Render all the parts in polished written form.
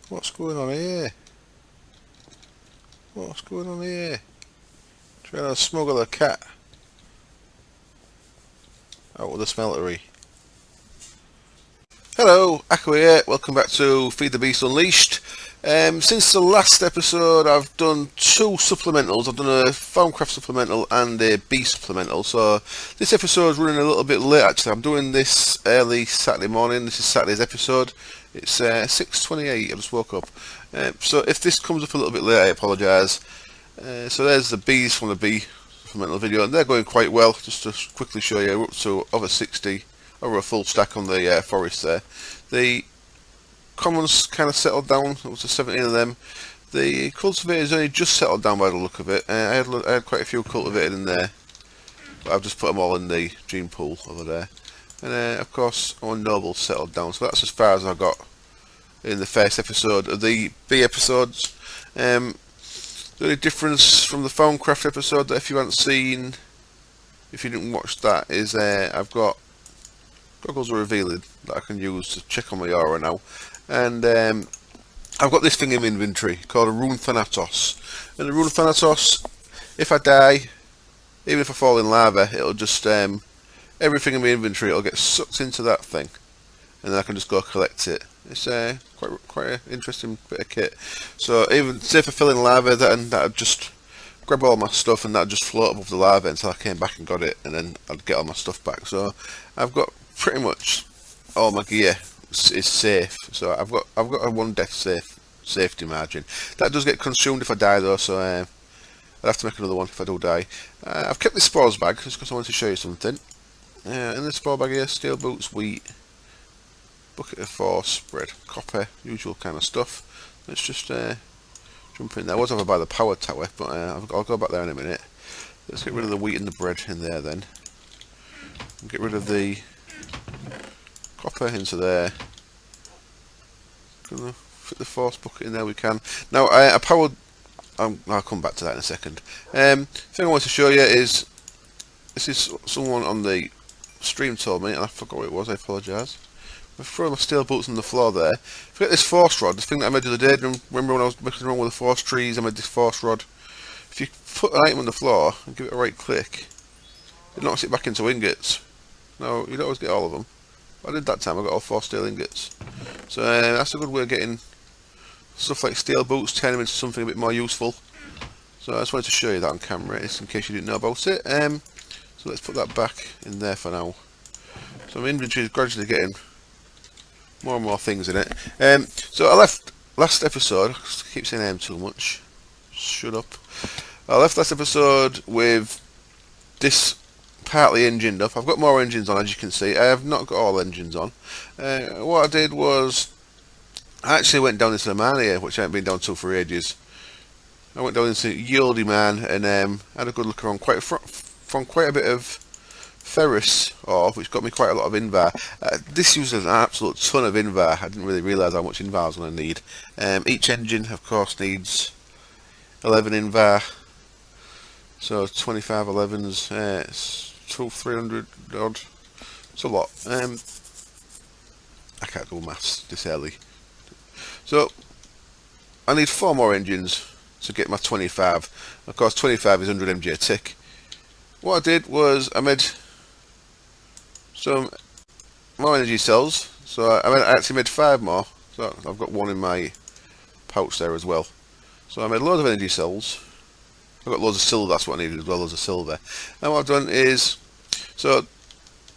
What's going on here? What's going on here? Trying to smuggle a cat out of the smeltery. Hello, Akko here. Welcome back to Feed the Beast Unleashed. Since the last episode, I've done two supplementals. I've done a Farmcraft supplemental and a Bee supplemental. So this episode is running a little bit late. Actually, I'm doing this early Saturday morning. This is Saturday's episode. It's 6:28. I just woke up. So if this comes up a little bit late, I apologise. So there's the bees from the Bee supplemental video, and they're going quite well. Just to quickly show you, we're up to over 60. Over a full stack on the forest there. The commons kind of settled down. It was 17 of them. The cultivators only just settled down by the look of it. I had quite a few cultivated in there, but I've just put them all in the gene pool over there. And of course, our nobles settled down. So that's as far as I got in the first episode of the Bee episodes. The only difference from the Farmcraft episode that if you haven't seen, if you didn't watch that, is I've got goggles are revealing that I can use to check on my aura now, and I've got this thing in my inventory called a Rune Thanatos, and the Rune Thanatos, if I die, even if I fall in lava, it'll just everything in my inventory will get sucked into that thing, and then I can just go collect it. It's quite an interesting bit of kit. So even say if I fell in lava, that'd just grab all my stuff and that'd just float above the lava until I came back and got it, and then I'd get all my stuff back. So I've got pretty much all my gear is safe. So I've got a one death safety margin. That does get consumed if I die though, so I'll have to make another one if I do die. I've kept the spores bag just because I wanted to show you something. In the spore bag here, steel boots, wheat, bucket of force, bread, copper, usual kind of stuff. Let's just jump in there. I was over by the power tower, but I'll go back there in a minute. Let's get rid of the wheat and the bread in there then. And get rid of the copper into there. Gonna fit the force bucket in there. We can now. I powered. I'll come back to that in a second. Thing I want to show you is this is someone on the stream told me, and I forgot what it was. I apologise. I threw my steel boots on the floor there. Forget this force rod. The thing that I made the other day. Remember when I was messing around with the force trees? I made this force rod. If you put an item on the floor and give it a right click, it knocks it back into ingots. No, you don't always get all of them. I did that time, I got all 4 steel ingots. So that's a good way of getting stuff like steel boots, turn them into something a bit more useful. So I just wanted to show you that on camera, just in case you didn't know about it. So let's put that back in there for now. So my inventory is gradually getting more and more things in it. So I left last episode, I keep saying too much, shut up. I left last episode with this partly engined up. I've got more engines on, as you can see. I have not got all engines on. What I did was I actually went down into the mine here, which I haven't been down to for ages. I went down into Yieldy Man and had a good look around. Found quite a bit of ferrous ore, which got me quite a lot of invar. This uses an absolute ton of invar. I didn't really realise how much invar I was going to need. Each engine, of course, needs 11 invar. So 25 11s. It's 300 odd. It's a lot. I can't do maths this early. So I need 4 more engines to get my 25. Of course, 25 is 100 MJ a tick. What I did was I made some more energy cells. So I actually made 5 more. So I've got 1 in my pouch there as well. So I made loads of energy cells. I've got loads of silver, that's what I needed as well, loads of silver. And what I've done is, so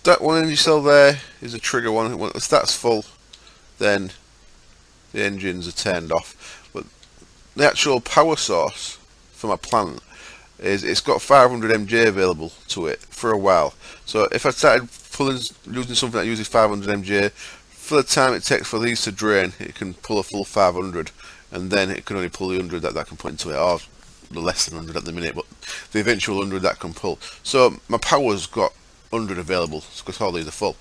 that 1 energy cell there is a trigger one. Once that's full, then the engines are turned off. But the actual power source for my plant is it's got 500 MJ available to it for a while. So if I started using something that uses 500 MJ, for the time it takes for these to drain, it can pull a full 500, and then it can only pull the 100 that can put into it, or the less than 100 at the minute, but the eventual 100 that can pull. So my power's got 100 available because all these are full.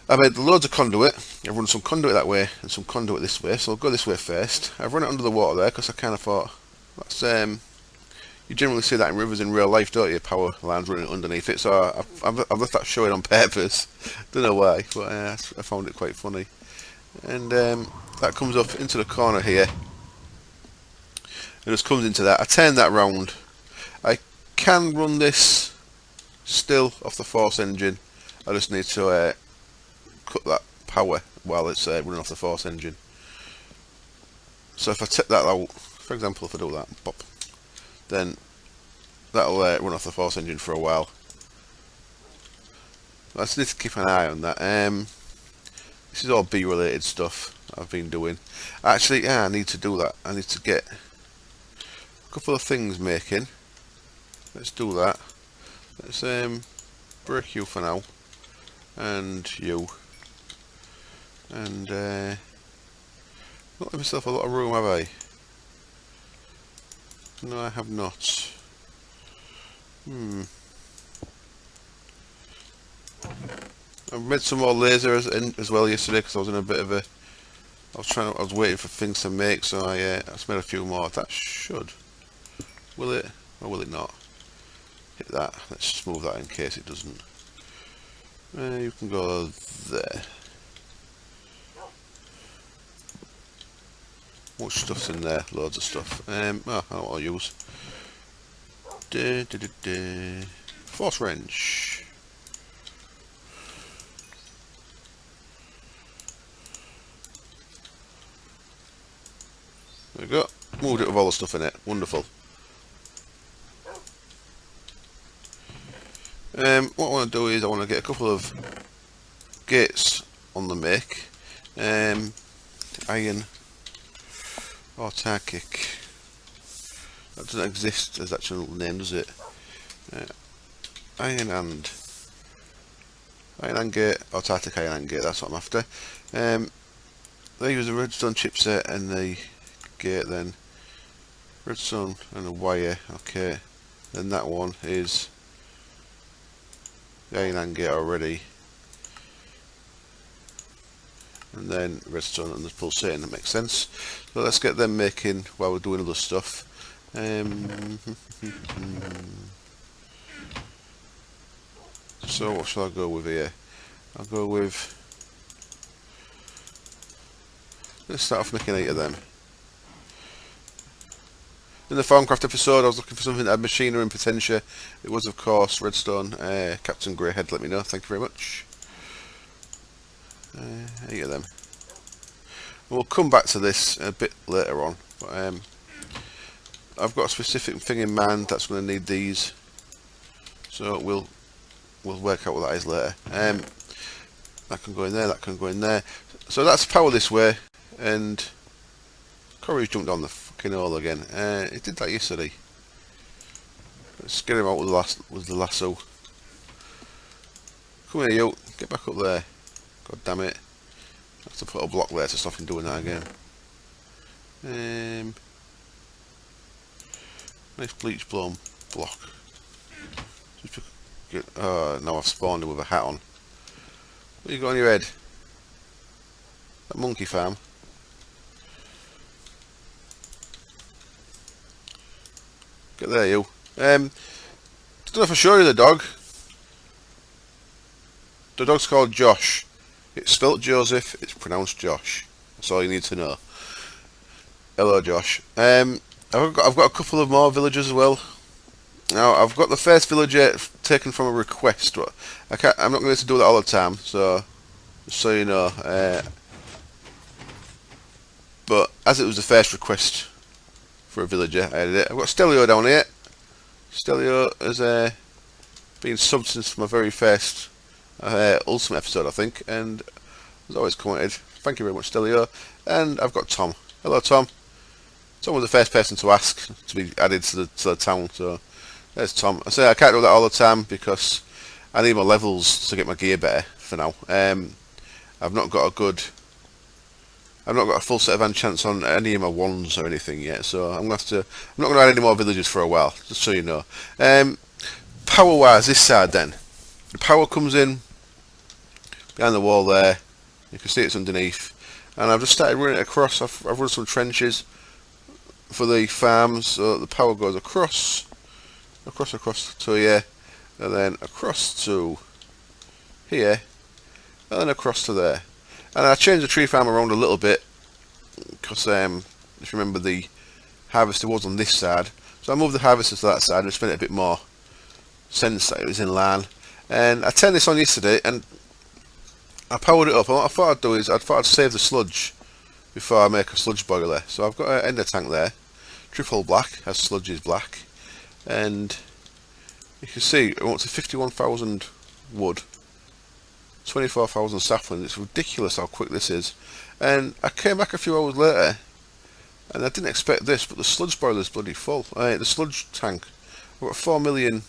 I made loads of conduit. I've run some conduit that way and some conduit this way, so I'll go this way first. I've run it under the water there because I kind of thought that's you generally see that in rivers in real life, don't you? Power lines running underneath it. So I've left that showing on purpose. Don't know why, but I found it quite funny. And that comes up into the corner here. It just comes into that. I turn that round. I can run this still off the force engine. I just need to cut that power while it's running off the force engine. So if I take that out, for example, if I do that, pop, then that'll run off the force engine for a while. I just need to keep an eye on that. This is all B related stuff I've been doing. Actually, yeah, I need to do that. I need to get a couple of things making. Let's do that. Let's break you for now, and you, and not give myself a lot of room, have I? No, I have not. I made some more lasers in as well yesterday because I was in a bit of a. I was waiting for things to make, so I just made a few more. That should. Will it or will it not? Hit that. Let's just move that in case it doesn't. You can go there. Much stuff's in there. Loads of stuff. I don't know what I'll use. Force wrench. There we go. Moved it with all the stuff in it. Wonderful. What I want to do is I want to get a couple of gates on the make. Iron autarkic. That doesn't exist as actual name, does it? Iron and gate, autarkic iron and gate. That's what I'm after. They use a redstone chipset and the gate, then redstone and a wire. Okay, then that one is the iron and gate already, and then redstone and the pulsating. That makes sense. So let's get them making while we're doing other stuff. So what shall I go with here? I'll go with. Let's start off making 8 of them. In the Farmcraft episode, I was looking for something that had machinery and potentia. It was, of course, redstone. Captain Greyhead, let me know. Thank you very much. 8 of them. We'll come back to this a bit later on. But I've got a specific thing in mind that's going to need these. So we'll work out what that is later. That can go in there. That can go in there. So that's power this way. And Corey's jumped on the fucking hole again. He did that yesterday. Let's get him out with the lasso. Come here, you. Get back up there. God damn it. I have to put a block there to stop him doing that again. Nice bleach blown block. Oh, now I've spawned him with a hat on. What you got on your head? That monkey farm. Get there, you. Don't know if I showed you the dog. The dog's called Josh. It's spelt Joseph, it's pronounced Josh. That's all you need to know. Hello, Josh. I've got a couple of more villagers as well. Now, I've got the first villager taken from a request, but I'm not going to do that all the time, so just so you know. But as it was the first request for a villager, I added it. I've got Stelio down here. Stelio has been subbed since my very first Ultimate episode, I think, and has always commented. Thank you very much, Stelio. And I've got Tom. Hello, Tom. Tom was the first person to ask to be added to the town, so there's Tom. I say I can't do that all the time because I need my levels to get my gear better for now. I've not got a full set of enchants on any of my wands or anything yet, so I'm not going to add any more villagers for a while, just so you know. Power wise, this side then, the power comes in behind the wall there. You can see it's underneath, and I've just started running it across. I've run some trenches for the farms, so the power goes across to here, and then across to here, and then across to there. And I changed the tree farm around a little bit because if you remember, the harvester was on this side, so I moved the harvester to that side and just made it a bit more sense that it was in line. And I turned this on yesterday and I powered it up, and what I thought I'd do is I'd save the sludge before I make a sludge boiler. So I've got an ender tank there, triple black, as sludge is black, and you can see I want to 51,000 wood, 24,000 sapling. It's ridiculous how quick this is. And I came back a few hours later and I didn't expect this, but the sludge boiler's bloody full. The sludge tank, I've got 4 million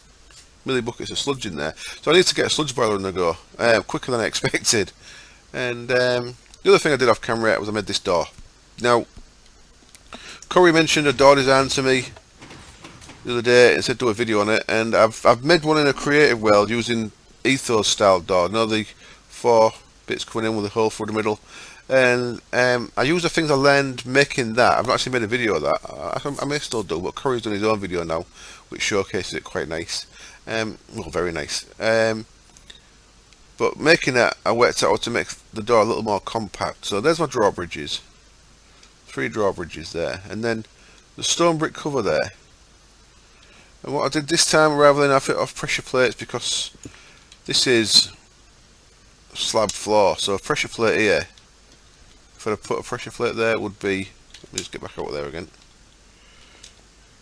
buckets of sludge in there, so I need to get a sludge boiler in the go quicker than I expected. And the other thing I did off camera was I made this door. Now, Corey mentioned a door design to me the other day and said do a video on it, and I've made one in a creative world using ethos style door. You know, the 4 bits coming in with a hole through the middle. And I use the things I learned making that. I've not actually made a video of that. I may still do, but Corey's done his own video now, which showcases it quite nice. Well, very nice. But making that, I worked out how to make the door a little more compact. So there's my drawbridges. 3 drawbridges there. And then the stone brick cover there. And what I did this time, rather than have it off pressure plates, because this is slab floor, so a pressure plate here, if I put a pressure plate there, it would be, let me just get back over there again.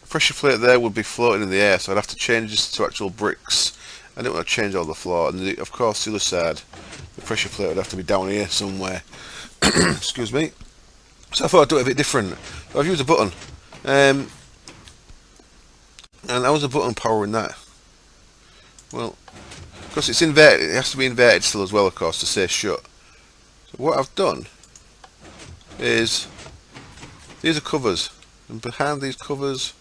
A pressure plate there would be floating in the air, so I'd have to change this to actual bricks. I didn't want to change all the floor, and of course the other side, the pressure plate would have to be down here somewhere. Excuse me. So I thought I'd do it a bit different. So I've used a button, and how was the button powering that? Well, because it's inverted, it has to be inverted still as well, of course, to stay shut. So what I've done is, these are covers, and behind these covers,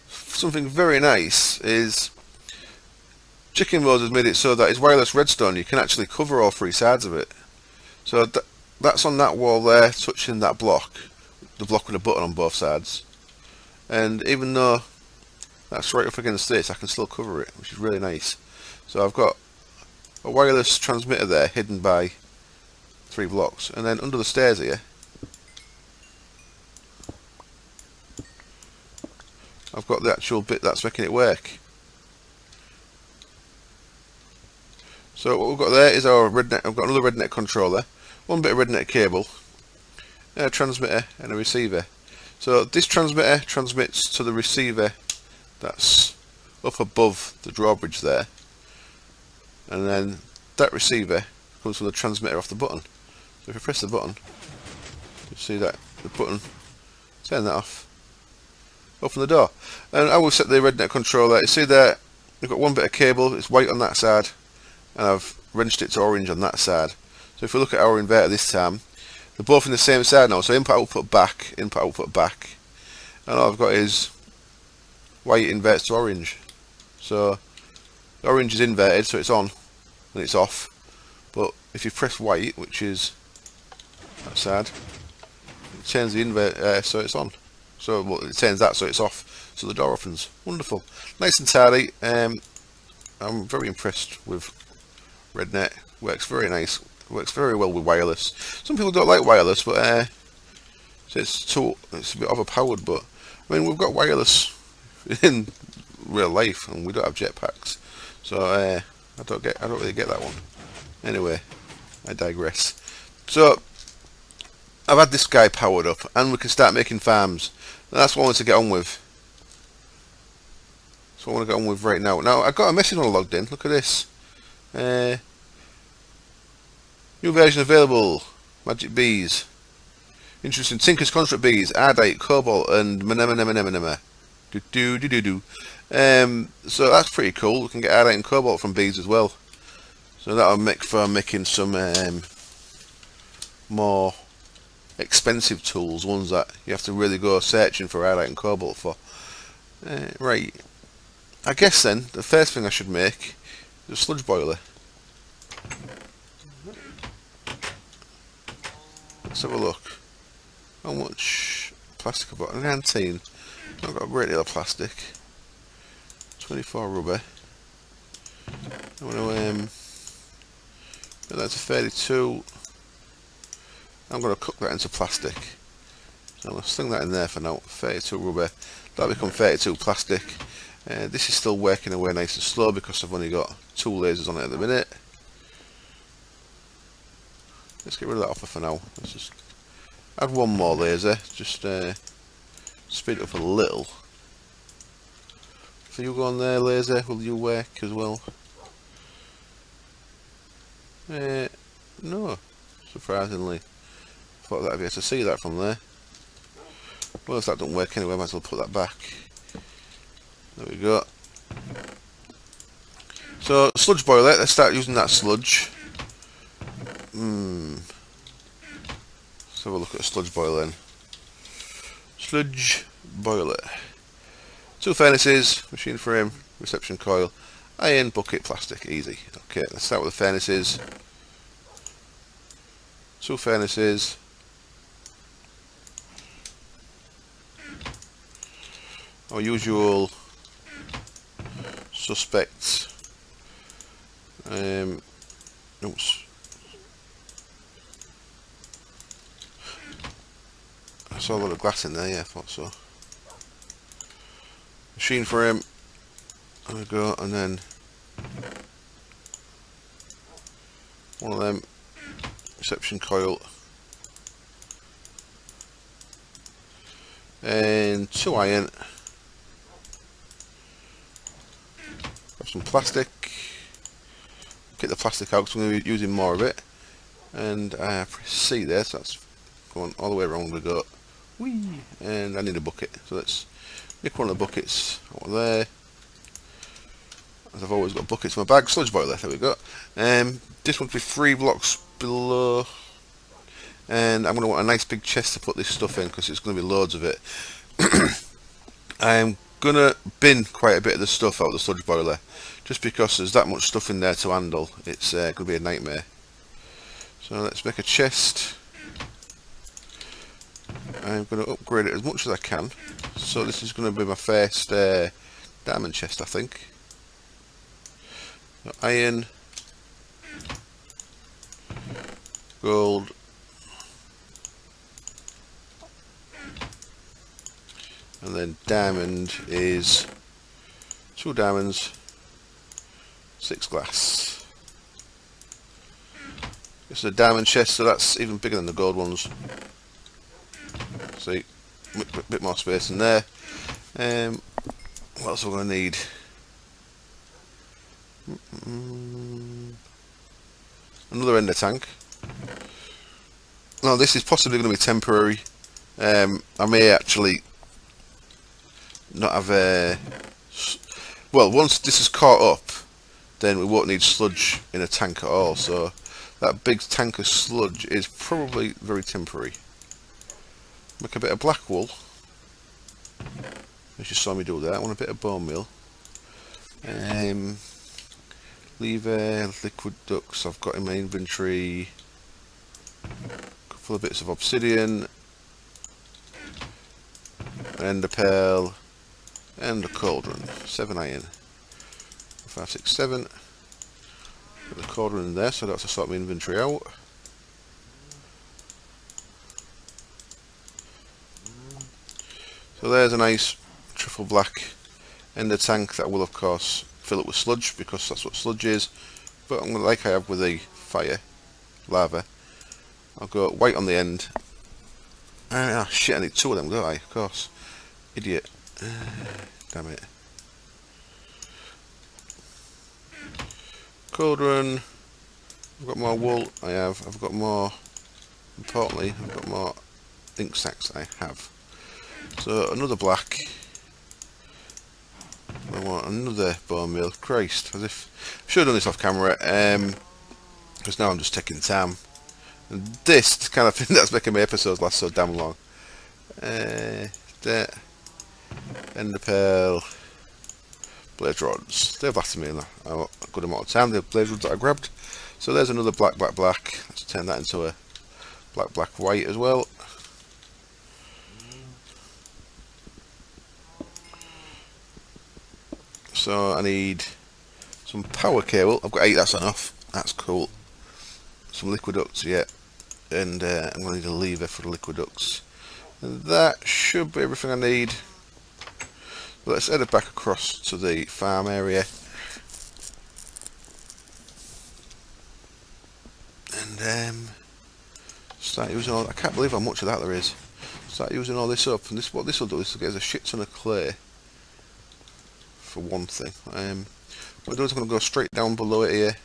something very nice is Chicken Rose has made it so that it's wireless redstone. You can actually cover all 3 sides of it. So that's on that wall there, touching that block, the block with a button on both sides. And even though that's right up against this, I can still cover it, which is really nice. So I've got a wireless transmitter there hidden by 3 blocks, and then under the stairs here I've got the actual bit that's making it work. So what we've got there is our rednet. I've got another rednet controller, 1 bit of rednet cable, a transmitter and a receiver. So this transmitter transmits to the receiver that's up above the drawbridge there, and then that receiver comes from the transmitter off the button. So if you press the button, you see that the button, turn that off, open the door. And I will set the rednet controller. You see there, we've got 1 bit of cable, it's white on that side, and I've wrenched it to orange on that side. So if we look at our inverter this time, they're both in the same side now, so input output back, and all I've got is white inverts to orange. So the orange is inverted, so it's on and it's off, but if you press white, which is that side, it turns the invert so it's on. So well, it turns that so it's off, so the door opens. Wonderful, nice and tidy. I'm very impressed with rednet. Works very nice, works very well with wireless. Some people don't like wireless, but it's a bit overpowered. But I mean, we've got wireless in real life, and we don't have jetpacks, so I don't really get that one. Anyway, I digress. So I've had this guy powered up, and we can start making farms. And that's what I want to get on with. That's what I want to get on with right now. Now I've got a message on logged in. Look at this. New version available. Magic bees. Interesting. Tinker's construct bees. Ardite, cobalt, and manema. So that's pretty cool. We can get ardite and cobalt from bees as well. So that'll make for making some more expensive tools, ones that you have to really go searching for ardite and cobalt for. Right. I guess then the first thing I should make is a sludge boiler. Let's have a look. How much plastic I've got? 19. I've got a great deal of plastic. 24 rubber. I want to that's a 32. I'm going to cook that into plastic. So I'll sling that in there for now. 32 rubber. That'll become 32 plastic. This is still working away nice and slow because I've only got 2 lasers on it at the minute. Let's get rid of that offer for now. Let's just add 1 more laser. Just speed it up a little. So you go on there, laser. Will you work as well? No. Surprisingly. Thought that I'd be able to see that from there. Well, if that doesn't work anyway, I might as well put that back. There we go. So, sludge boiler, let's start using that sludge. Let's have a look at a sludge boiler then. Sludge boiler. 2 furnaces, machine frame, reception coil, iron, bucket, plastic, easy. Okay, let's start with the furnaces. 2 furnaces. Our usual suspects. Oops. I saw a lot of glass in there, yeah, I thought so. Machine frame. There we go, and then one of them. Reception coil. And 2 iron. Got some plastic. Get the plastic out because I'm going to be using more of it. And I press C there, so that's going all the way around we go. Whee! And I need a bucket, so let's make one of the buckets out of there. As I've always got buckets in my bag. Sludge boiler, there we go. This one will be 3 blocks below. And I'm going to want a nice big chest to put this stuff in because it's going to be loads of it. I'm going to bin quite a bit of the stuff out of the sludge boiler just because there's that much stuff in there to handle. It's going to be a nightmare. So let's make a chest. I'm going to upgrade it as much as I can. So this is going to be my first diamond chest, I think. So iron, gold, and then diamond is 2 diamonds, 6 glass. It's a diamond chest, so that's even bigger than the gold ones. See, a bit more space in there. What else are we going to need? Another ender tank. Now this is possibly going to be temporary. I may actually not have a... Well, once this is caught up, then we won't need sludge in a tank at all. So that big tank of sludge is probably very temporary. Make a bit of black wool. As you saw me do that. I want a bit of bone meal. Lever, liquid ducts I've got in my inventory. A couple of bits of obsidian. Ender pearl. And a cauldron. 7 iron. 5, 6, 7. Put the cauldron in there so I don't have to sort my inventory out. So there's a nice truffle black ender tank that I will of course fill up with sludge because that's what sludge is. But I'm going to, like I have with the fire, lava, I'll go white on the end. Ah shit, I need 2 of them, don't I? Of course. Idiot. Damn it. Cauldron. I've got more wool. I've got more. Importantly, I've got more ink sacks. I have. So another black. I want another bone meal. Christ, as if I should have done this off camera. Because now I'm just taking time. And this is the kind of thing that's making my episodes last so damn long. There. Ender pearl. Blaze rods. They've lasted me a good amount of time. The blaze rods that I grabbed. So there's another black. Let's turn that into a black white as well. So I need some power cable. I've got 8, that's enough. That's cool. Some liquid ducts, yeah. and I'm going to need a lever for the liquid ducts. And that should be everything I need. Let's head it back across to the farm area. And start using all. I can't believe how much of that there is. Start using all this up, and this what this will do is get us a shit ton of clay. For one thing, what I'll do is I'm going to go straight down below it here.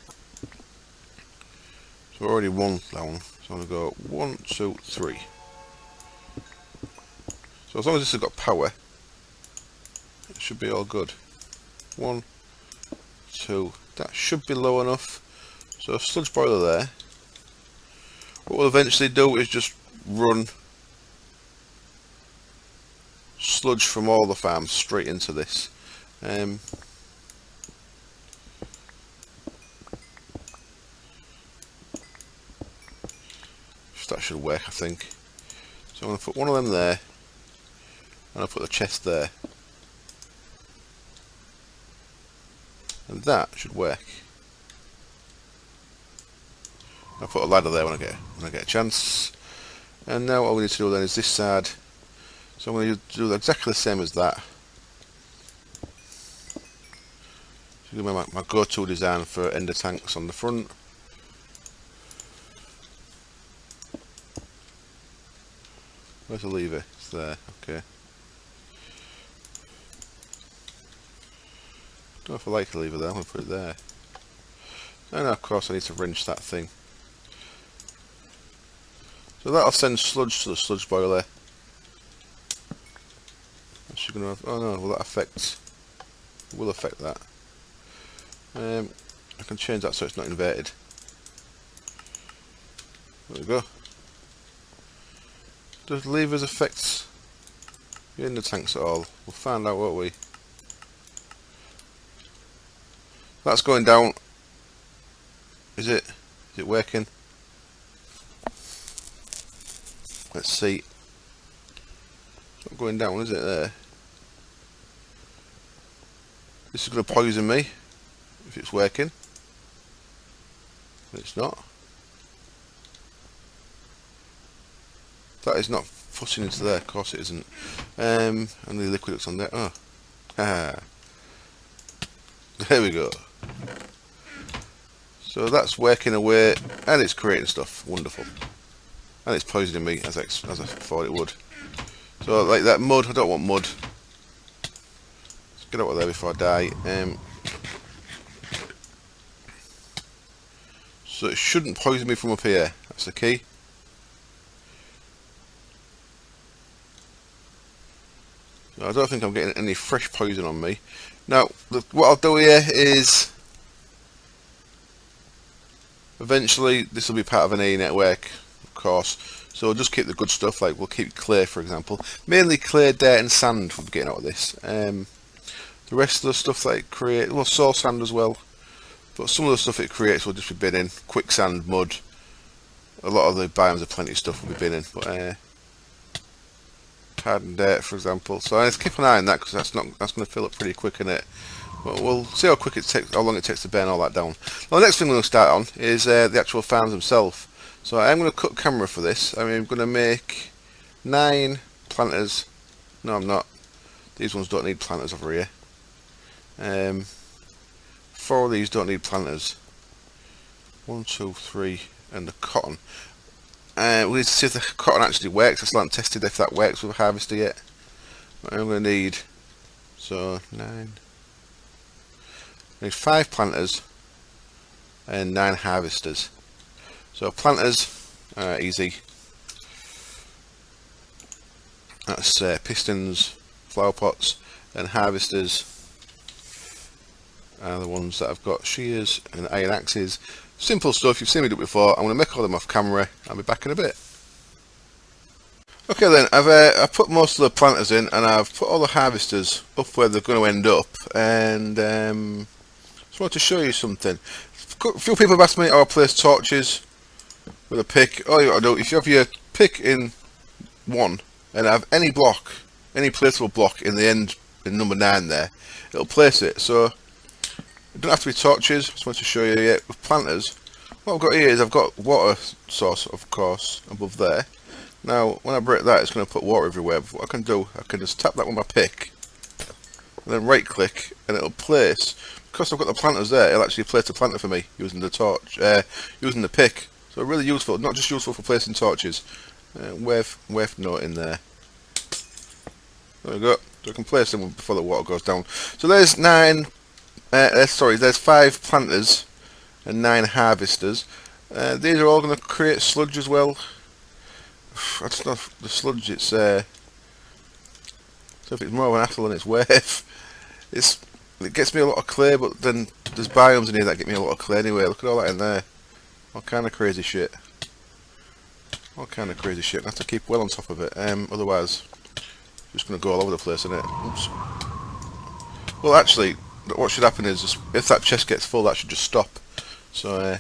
So we're already one down. So I'm going to go 1, 2, 3. So as long as this has got power, it should be all good. 1, 2. That should be low enough. So sludge boiler there. What we'll eventually do is just run sludge from all the farms straight into this. That should work, I think. So I'm going to put one of them there, and I'll put the chest there, and that should work. I'll put a ladder there when I get a chance. And now what we need to do then is this side. So I'm going to do exactly the same as that. So my go-to design for ender tanks on the front. Where's the lever? It's there. Okay. Don't know if I like the lever there. I'm going to put it there. And of course I need to wrench that thing. So that'll send sludge to the sludge boiler. That's going to have, oh no, will that affect? It will affect that. I can change that so it's not inverted. There we go. Does levers affect the ender tanks at all? We'll find out, won't we? That's going down. Is it working? Let's see. It's not going down, is it? There. This is going to poison me if it's working. But it's not. That is not fussing into there. Of course it isn't. And the liquid ducts on there. Oh, haha. There we go. So that's working away, and it's creating stuff. Wonderful. And it's poisoning me as I thought it would. So like that mud, I don't want mud. Let's get out of there before I die. So it shouldn't poison me from up here. That's the key. So I don't think I'm getting any fresh poison on me. Now, what I'll do here is eventually this will be part of an A network, of course. So we'll just keep the good stuff, like we'll keep clay, for example. Mainly clay, dirt and sand we'll be getting out of this. The rest of the stuff that it creates, well, soil sand as well. But some of the stuff it creates will just be binning. Quicksand, mud. A lot of the biomes have plenty of stuff we'll be binning. But hardened dirt, for example. So I have to keep an eye on that because that's going to fill up pretty quick in it. But we'll see how quick it takes, how long it takes to burn all that down. Now, the next thing we're going to start on is the actual farms themselves. So I'm going to cut camera for this. I'm going to make 9 planters. No, I'm not. These ones don't need planters over here. 4 of these don't need planters. 1, 2, 3, and the cotton. We need to see if the cotton actually works. I still haven't tested if that works with a harvester yet. But I'm going to need, so 9. I need 5 planters and 9 harvesters. So planters, easy. That's pistons, flower pots, and harvesters are the ones that I've got shears and iron axes. Simple stuff, you've seen me do it before. I'm going to make all them off camera. I'll be back in a bit. Okay then, I've put most of the planters in, and I've put all the harvesters up where they're going to end up. And just wanted to show you something. A few people have asked me how I place torches with a pick. All you got to do, if you have your pick in 1 and have any block, any placeable block in the end, in number 9 there, it'll place it. So it don't have to be torches. Just wanted to show you with planters. what I've got here is I've got water source, of course, above there. Now, when I break that, it's going to put water everywhere. But what I can do, I can just tap that with my pick, and then right click, and it'll place. Because I've got the planters there, it'll actually place the planter for me using the torch, using the pick. So really useful, not just useful for placing torches. Wave note in there. There we go. So I can place them before the water goes down. So there's there's 5 planters and 9 harvesters. These are all going to create sludge as well. I just know the sludge. It's so if it's more of an hassle than it's worth. It gets me a lot of clay, but then there's biomes in here that get me a lot of clay anyway. Look at all that in there. All kind of crazy shit. All kind of crazy shit. I have to keep well on top of it. Otherwise, it's just going to go all over the place, isn't it? Oops. Well, actually, what should happen is, if that chest gets full, that should just stop. So,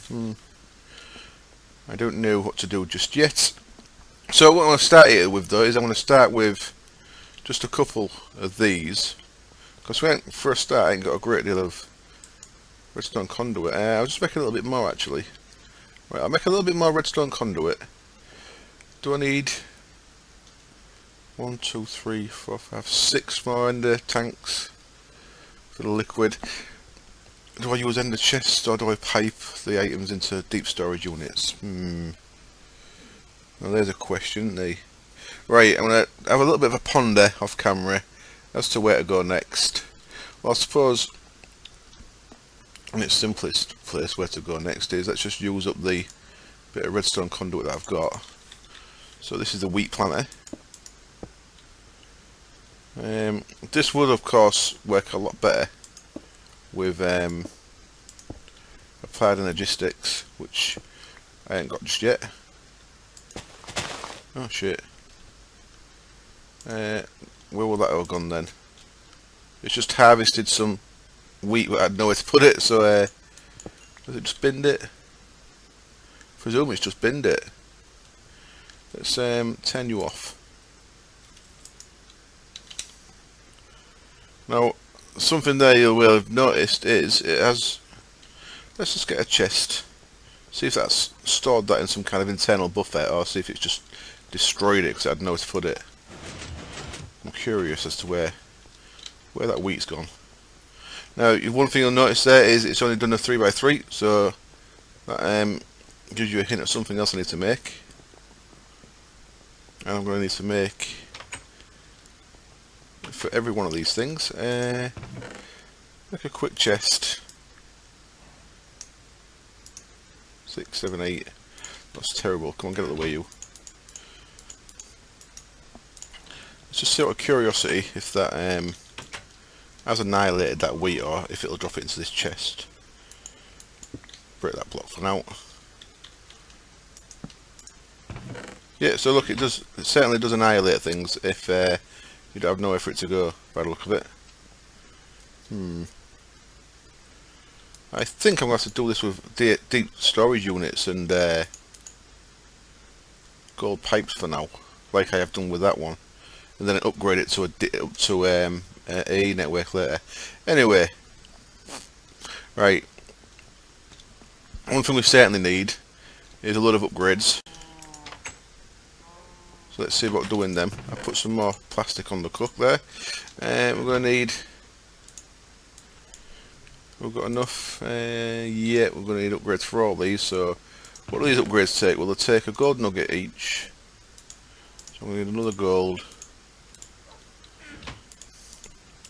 I don't know what to do just yet. So what I'm going to start here with, though, is I'm going to start with just a couple of these. Because for a start, I ain't got a great deal of redstone conduit. I'll just make a little bit more, actually. Right, I'll make a little bit more redstone conduit. Do I need 1, 2, 3, 4, 5, 6 more ender tanks for the liquid? Do I use ender chests, or do I pipe the items into deep storage units? Well, there's a question. Right, I'm going to have a little bit of a ponder off camera as to where to go next. Well, I suppose in its simplest place where to go next is, let's just use up the bit of redstone conduit that I've got. So this is the wheat planter. This would of course work a lot better with applied energistics, which I ain't got just yet. Oh shit. Where will that have gone then? It's just harvested some wheat, but I had nowhere to put it, so has it just binned it? Presume it's just binned it. Let's turn you off. Now, something there you will have noticed is it has. Let's just get a chest. See if that's stored that in some kind of internal buffer, or see if it's just destroyed it because I had nowhere to put it. I'm curious as to where that wheat's gone. Now, one thing you'll notice there is it's only done a 3x3, so that gives you a hint of something else I need to make. And I'm going to need to make, for every one of these things, make a quick chest. 6, 7, 8. That's terrible. Come on, get out of the way, you. Let's just see out of curiosity if that has annihilated that wheat, or if it'll drop it into this chest. Break that block for now. Yeah, so look, it certainly does annihilate things if you don't have nowhere for it to go, by the look of it. I think I'm going to have to do this with deep storage units and gold pipes for now, like I have done with that one, and then upgrade it to a network later. Anyway, right. One thing we certainly need is a lot of upgrades. So let's see about doing them. I'll put some more plastic on the cook there. We're going to need. We've got enough. Yeah, we're going to need upgrades for all these. So, what do these upgrades take? Well, they take a gold nugget each. So, we need another gold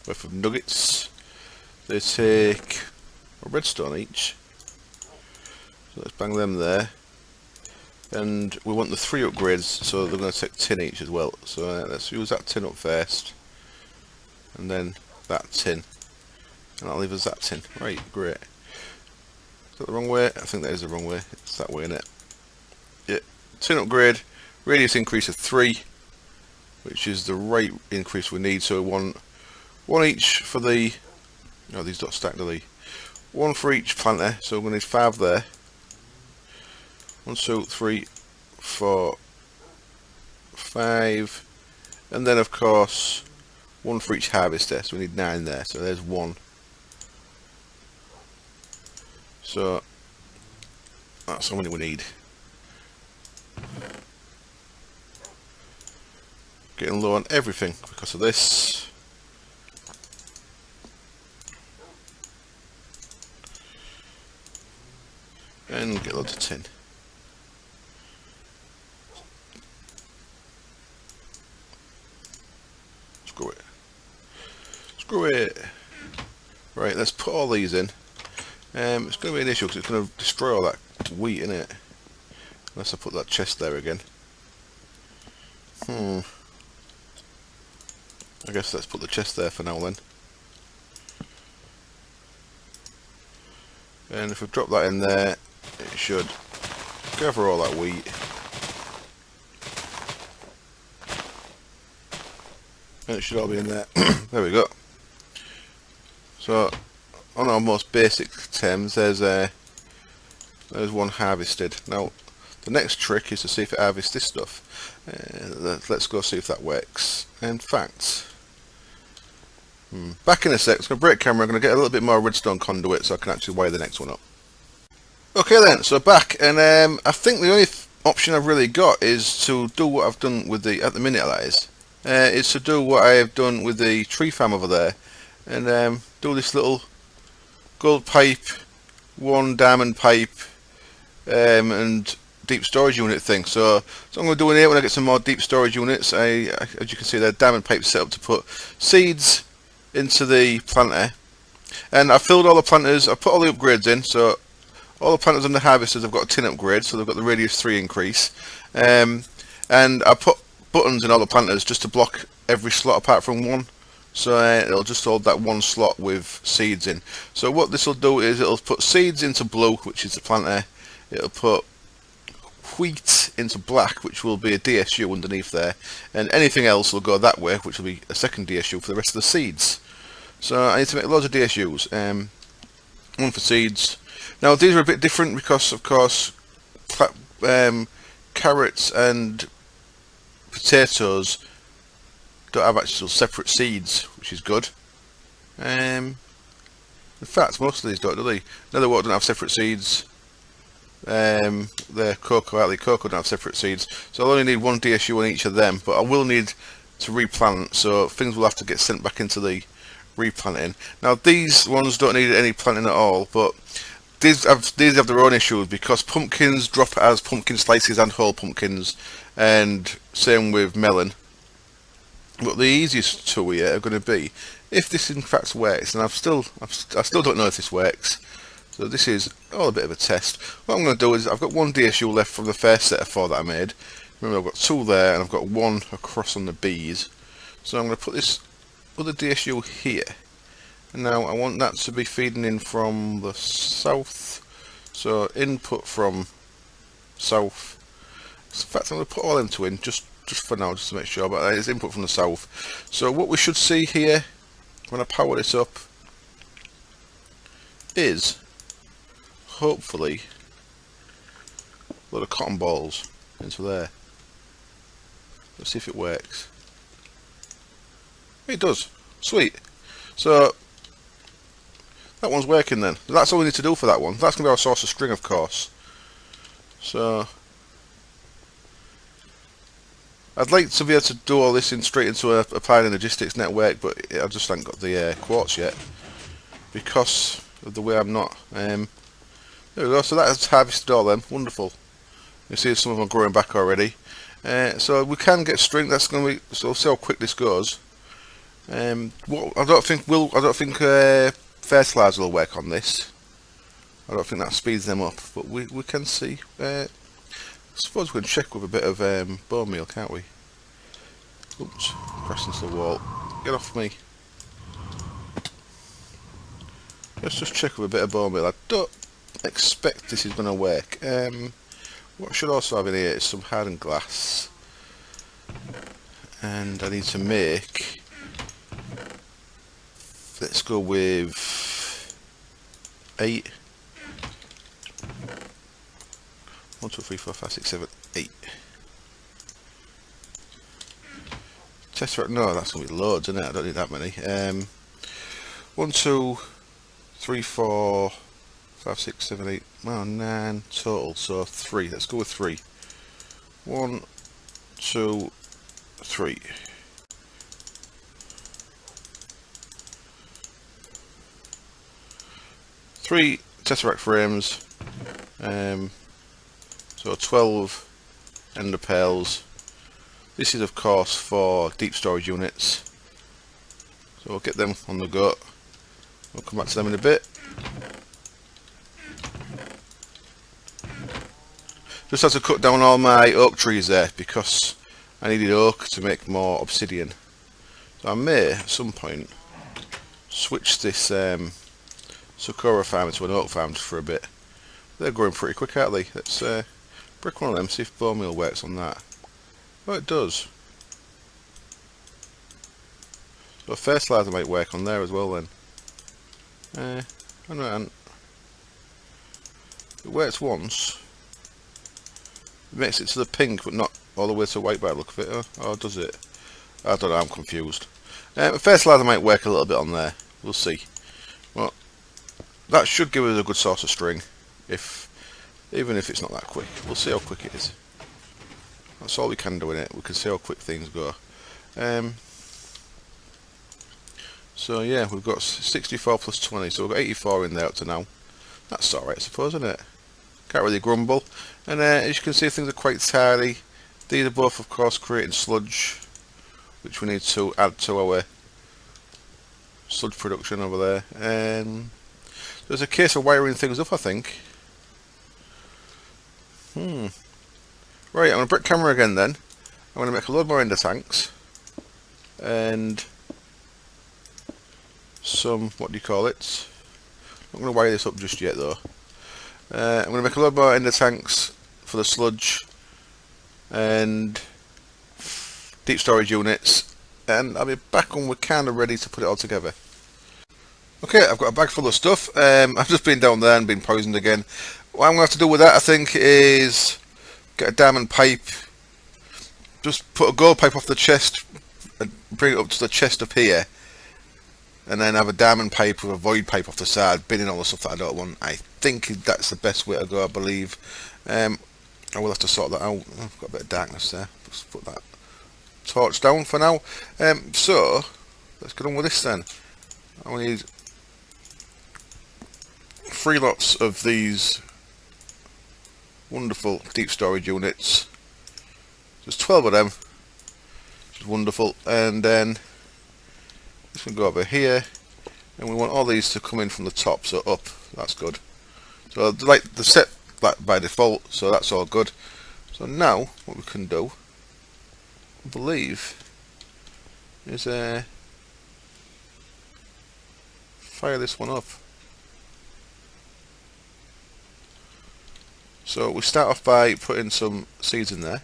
worth of nuggets. They take a redstone each. So, let's bang them there. And we want the 3 upgrades, so they're going to take tin each as well. So, let's use that tin up first. And then that tin. And that'll leave us that tin. Right, great. Is that the wrong way? I think that is the wrong way. It's that way, isn't it? Yeah. Tin upgrade. Radius increase of 3. Which is the right increase we need. So we want 1 each for the... Oh, these don't stack, do they? 1 for each planter. So we're going to need 5 there. 1, 2, 3, 4, 5. And then, of course, 1 for each harvester. So we need 9 there. So there's 1. So That's how many we need. Getting low on everything because of this. And get loads of tin. Screw it. Screw it. Right, let's put all these in. It's going to be an issue because it's going to destroy all that wheat in it. Unless I put that chest there again. I guess let's put the chest there for now then. And if we drop that in there, it should gather all that wheat. And it should all be in there. There we go. So, on our most basic terms, there's one harvested. Now, the next trick is to see if it harvests this stuff. Let's go see if that works. In fact, back in a sec. It's going to break camera. I'm going to get a little bit more redstone conduit so I can actually wire the next one up. Okay then, so back, and I think the only option I've really got is to do what I've done with the, at the minute that is to do what I have done with the tree farm over there, and do this little gold pipe, one diamond pipe, and deep storage unit thing. So I'm going to do in here when I get some more deep storage units. As you can see, there, diamond pipes set up to put seeds into the planter, and I filled all the planters. I put all the upgrades in, so all the planters and the harvesters have got a tin upgrade, so they've got the radius 3 increase, and I put buttons in all the planters just to block every slot apart from one, so it'll just hold that one slot with seeds in. So what this will do is it'll put seeds into blue, which is the planter. It'll put wheat into black, which will be a DSU underneath there, and anything else will go that way, which will be a second DSU for the rest of the seeds. So I need to make loads of DSUs, one for seeds. Now these are a bit different because, of course, carrots and potatoes don't have actual separate seeds, which is good. In fact, most of these don't, do they? Nether wart don't have separate seeds. The cocoa don't have separate seeds, so I'll only need one DSU on each of them, but I will need to replant, so things will have to get sent back into the replanting. Now these ones don't need any planting at all, but these have their own issues because pumpkins drop as pumpkin slices and whole pumpkins, and same with melon. But the easiest two here are going to be if this in fact works, and I still don't know if this works. So this is all a bit of a test. What I'm going to do is I've got one DSU left from the first set of 4 that I made. Remember, I've got 2 there and I've got 1 across on the bees. So I'm going to put this other DSU here. And now I want that to be feeding in from the south. So input from south. In fact, I'm going to put all them 2 in just for now, just to make sure. But it's input from the south. So what we should see here when I power this up is hopefully a lot of cotton balls into there. Let's see if it works. It does. Sweet. So that one's working then. That's all we need to do for that one. That's going to be our source of string, of course. So I'd like to be able to do all this straight into a Pioneer Logistics network, but I just haven't got the quartz yet because of the way I'm not. There we go, so that has harvested all them. Wonderful. You see some of them are growing back already. So we can get string. That's going to be. So we'll see how quick this goes. I don't think fertilizer will work on this. I don't think that speeds them up, but we can see. I suppose we can check with a bit of bone meal, can't we? Oops, pressing to the wall. Get off me. Let's just check with a bit of bone meal. I don't expect this is going to work. What I should also have in here is some hardened glass, and I need to make, let's go with 8. 1, 2, 3, 4, 5, 6, 7, 8. Tesseract, no, that's going to be loads, isn't it? I don't need that many. 1, 2, 3, 4, 5, 6, 7, 8, well, 9 total, so 3. Let's go with 3. 1, 2, 3. 3 tesseract frames, so 12 ender pearls. This is of course for deep storage units, so we'll get them on the go. We'll come back to them in a bit. Just had to cut down all my oak trees there because I needed oak to make more obsidian. So I may at some point switch this Sakura farm into an oak farm for a bit. They're growing pretty quick, aren't they? Let's brick one of them, see if bone meal works on that. Oh, it does. So a fertilizer might work on there as well then. I know it works once. It makes it to the pink but not all the way to white by the look of it. Or does it? I don't know, I'm confused. Fertilizer might work a little bit on there. We'll see. Well, that should give us a good source of string, even if it's not that quick. We'll see how quick it is. That's all we can do in it. We can see how quick things go. So yeah, we've got 64 plus 20, so we've got 84 in there up to now. That's alright, I suppose, isn't it? Can't really grumble. And as you can see, things are quite tidy. These are both, of course, creating sludge, which we need to add to our sludge production over there. There's a case of wiring things up, I think. Right, I'm going to brick camera again then. I'm going to make a load more ender tanks. And some, what do you call it? I'm not going to wire this up just yet though. I'm going to make a load more ender tanks for the sludge and deep storage units, and I'll be back when we're kind of ready to put it all together. Okay, I've got a bag full of stuff. I've just been down there and been poisoned again. What I'm going to have to do with that, I think, is get a diamond pipe, just put a gold pipe off the chest and bring it up to the chest up here, and then have a diamond pipe with a void pipe off the side, binning all the stuff that I don't want. I think that's the best way to go, I believe. I will have to sort that out. I've got a bit of darkness there. Just put that torch down for now. So, let's get on with this then. I need 3 lots of these wonderful deep storage units. There's 12 of them, which is wonderful. And then this can go over here, and we want all these to come in from the top, so up. That's good. So like the set that by default, so that's all good. So now what we can do, I believe, is fire this one up. So we start off by putting some seeds in there,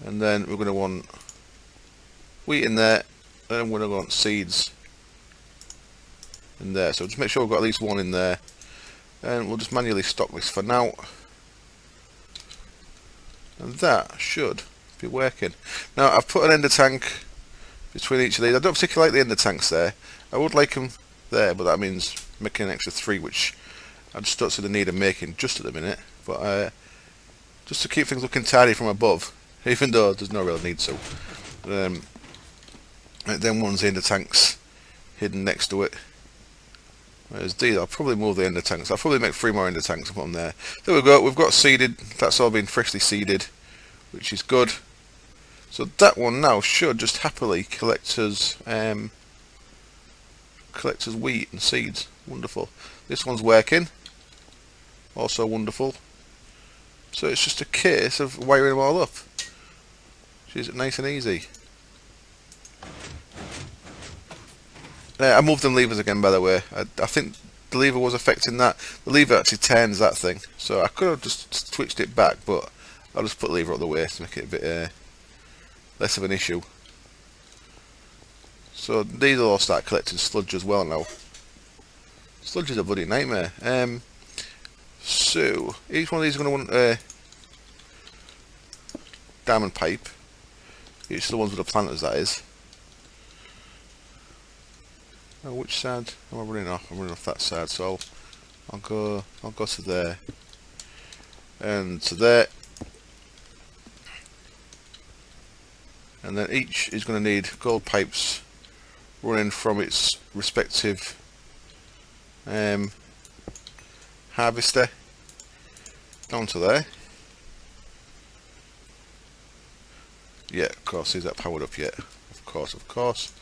and then we're going to want wheat in there, and we're going to want seeds in there. So just make sure we've got at least one in there, and we'll just manually stock this for now, and that should be working. Now I've put an ender tank between each of these. I don't particularly like the ender tanks there. I would like them there, but that means making an extra 3, which I just don't see the need of making just at the minute, but just to keep things looking tidy from above, even though there's no real need to. Then one's the ender tanks hidden next to it. Whereas these, I'll probably move the ender tanks. I'll probably make 3 more ender tanks and put them there. There we go, we've got seeded. That's all been freshly seeded, which is good. So that one now should just happily collect us wheat and seeds. Wonderful. This one's working. Also wonderful. So it's just a case of wiring them all up, which is nice and easy. I moved them levers again, by the way. I think the lever was affecting that. The lever actually turns that thing, so I could have just switched it back, but I'll just put the lever out of the way to make it a bit less of an issue. So these will all start collecting sludge as well now. Sludge is a bloody nightmare. So each one of these is going to want a diamond pipe. Each of the ones with the planters, that is. Oh, which side am I running off? I'm running off that side, so I'll I'll go to there and to there, and then each is going to need gold pipes running from its respective harvester down to there. Yeah, of course, is that powered up yet? Of course.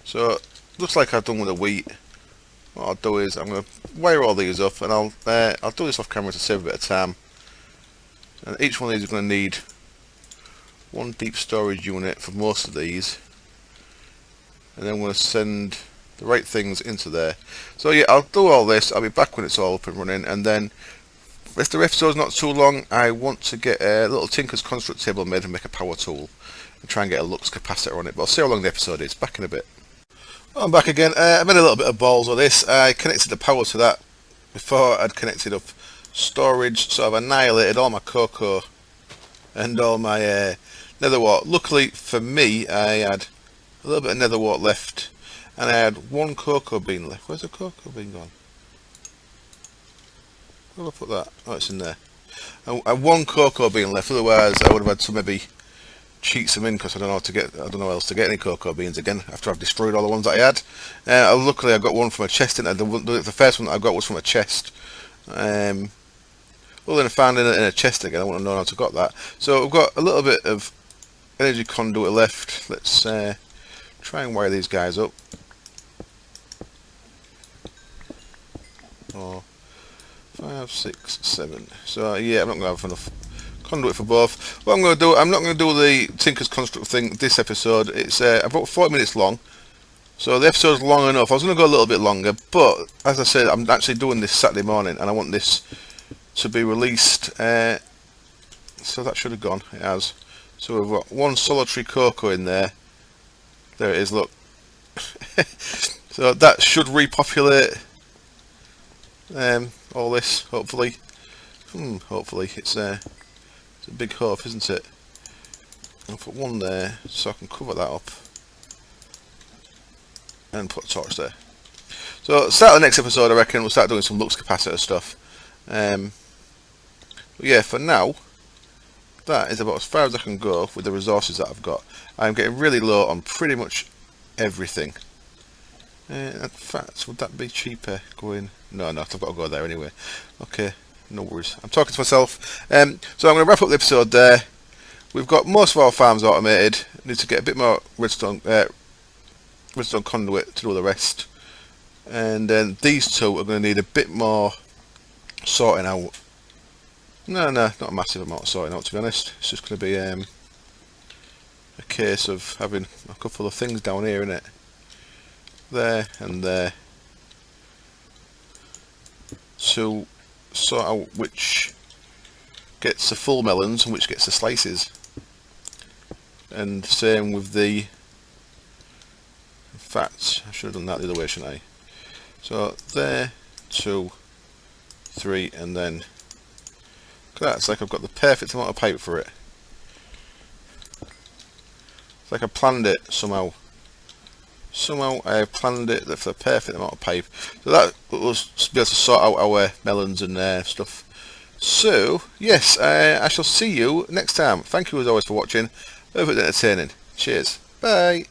So looks like I've done with the wheat. What I'll do is I'm going to wire all these up, and I'll do this off camera to save a bit of time. And each one of these is going to need one deep storage unit for most of these, and then we'll send the right things into there. So yeah, I'll do all this. I'll be back when it's all up and running, and then if the episode's not too long, I want to get a little Tinker's Construct table made and make a power tool and try and get a lux capacitor on it, but I'll see how long the episode is. Back in a bit. I'm back again. I made a little bit of balls of this. I connected the power to that before I'd connected up storage, so I've annihilated all my cocoa and all my nether wart. Luckily for me, I had a little bit of nether wart left, and I had one cocoa bean left. Where's the cocoa bean gone? Where did I put that? Oh, it's in there. I had one cocoa bean left, otherwise I would have had to maybe cheat some in, because I don't know how else to get any cocoa beans again after I've destroyed all the ones that I had. Luckily I got one from a chest, and the first one that I got was from a chest. Well, then I found it in a chest again. I want to know how to got that. So I've got a little bit of energy conduit left. Let's try and wire these guys up. 4, 5, 6, 7. So yeah, I'm not going to have enough conduit for both. What I'm going to do, I'm not going to do the Tinker's Construct thing this episode. It's about 40 minutes long, so the episode's long enough. I was going to go a little bit longer, but as I said, I'm actually doing this Saturday morning, and I want this to be released. So that should have gone. It has. So we've got one solitary cocoa in there. There it is. Look. So that should repopulate all this. Hopefully. Hopefully it's a big hope, isn't it? I'll put one there so I can cover that up and put a torch there. So start the next episode, I reckon we'll start doing some lux capacitor stuff. But yeah, for now that is about as far as I can go with the resources that I've got. I'm getting really low on pretty much everything. In fact, would that be cheaper going? No, I've got to go there anyway. Okay, no worries. I'm talking to myself. So I'm going to wrap up the episode there. We've got most of our farms automated. Need to get a bit more redstone conduit to do the rest. And then these two are going to need a bit more sorting out. No, not a massive amount of sorting out, to be honest. It's just going to be a case of having a couple of things down here, innit? There and there, to sort out which gets the full melons and which gets the slices. And same with the... In fact, I should have done that the other way, shouldn't I? So there, 2, 3, and then that's like I've got the perfect amount of pipe for it. It's like I planned it somehow. Somehow I planned it for the perfect amount of pipe. So that will be able to sort out our melons and stuff. So yes, I shall see you next time. Thank you as always for watching. Perfect entertaining. Cheers. Bye.